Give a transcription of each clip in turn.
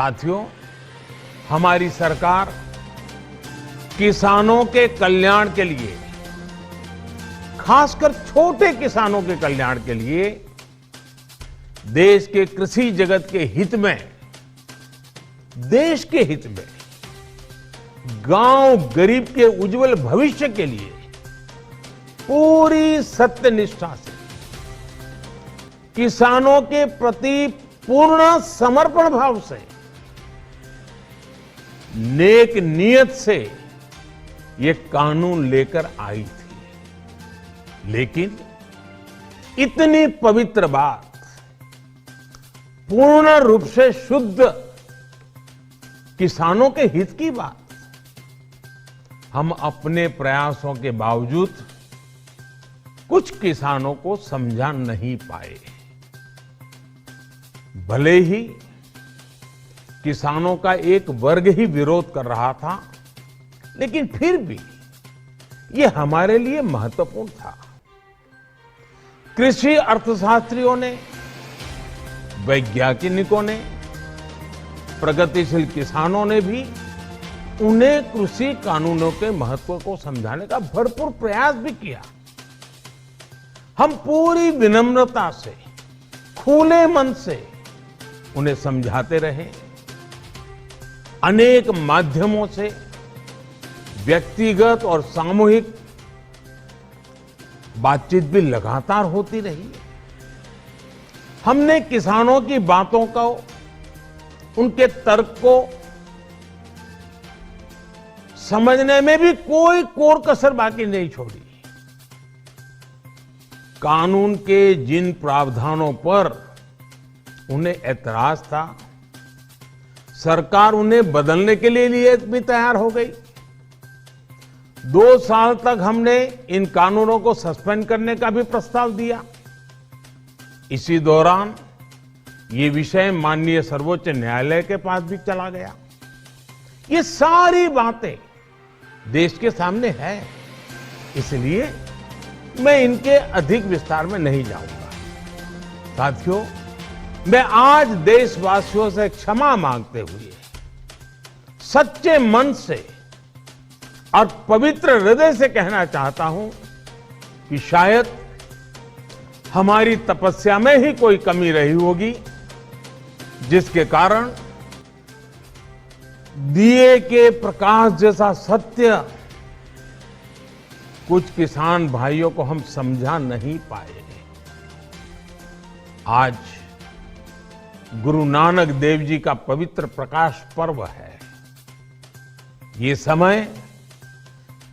साथियों, हमारी सरकार किसानों के कल्याण के लिए, खासकर छोटे किसानों के कल्याण के लिए देश के कृषि जगत के हित में, देश के हित में, गांव गरीब के उज्जवल भविष्य के लिए पूरी सत्यनिष्ठा से, किसानों के प्रति पूर्ण समर्पण भाव से, नेक नियत से ये कानून लेकर आई थी। लेकिन इतनी पवित्र बात, पूर्ण रूप से शुद्ध किसानों के हित की बात, हम अपने प्रयासों के बावजूद कुछ किसानों को समझा नहीं पाए। भले ही किसानों का एक वर्ग ही विरोध कर रहा था, लेकिन फिर भी ये हमारे लिए महत्वपूर्ण था। कृषि अर्थशास्त्रियों ने, वैज्ञानिकों ने, प्रगतिशील किसानों ने भी उन्हें कृषि कानूनों के महत्व को समझाने का भरपूर प्रयास भी किया। हम पूरी विनम्रता से, खुले मन से उन्हें समझाते रहे। अनेक माध्यमों से व्यक्तिगत और सामूहिक बातचीत भी लगातार होती रही। हमने किसानों की बातों को, उनके तर्क को समझने में भी कोई कोर कसर बाकी नहीं छोड़ी। कानून के जिन प्रावधानों पर उन्हें ऐतराज था, सरकार उन्हें बदलने के लिए भी तैयार हो गई। 2 साल तक हमने इन कानूनों को सस्पेंड करने का भी प्रस्ताव दिया। इसी दौरान ये विषय माननीय सर्वोच्च न्यायालय के पास भी चला गया। ये सारी बातें देश के सामने है, इसलिए मैं इनके अधिक विस्तार में नहीं जाऊंगा। साथियों, मैं आज देशवासियों से क्षमा मांगते हुए सच्चे मन से और पवित्र हृदय से कहना चाहता हूं कि शायद हमारी तपस्या में ही कोई कमी रही होगी, जिसके कारण दिए के प्रकाश जैसा सत्य कुछ किसान भाइयों को हम समझा नहीं पाए। आज गुरु नानक देव जी का पवित्र प्रकाश पर्व है। ये समय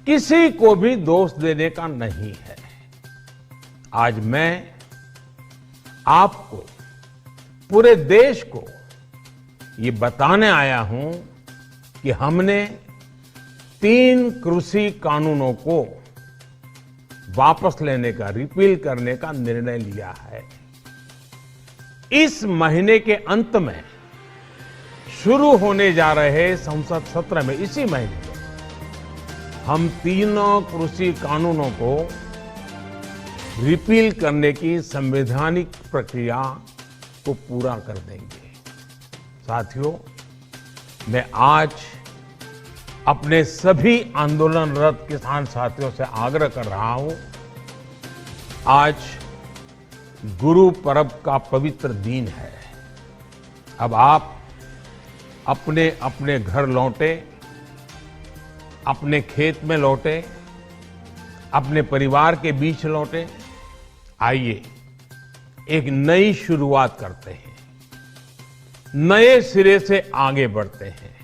किसी को भी दोष देने का नहीं है। आज मैं आपको, पूरे देश को ये बताने आया हूं कि हमने 3 कृषि कानूनों को वापस लेने का, रिपील करने का निर्णय लिया है। इस महीने के अंत में शुरू होने जा रहे संसद सत्र में, इसी महीने में, हम 3 कृषि कानूनों को रिपील करने की संवैधानिक प्रक्रिया को पूरा कर देंगे। साथियों, मैं आज अपने सभी आंदोलनरत किसान साथियों से आग्रह कर रहा हूं, आज गुरु पर्व का पवित्र दिन है। अब आप अपने अपने घर लौटे, अपने खेत में लौटे, अपने परिवार के बीच लौटे। आइए एक नई शुरुआत करते हैं, नए सिरे से आगे बढ़ते हैं।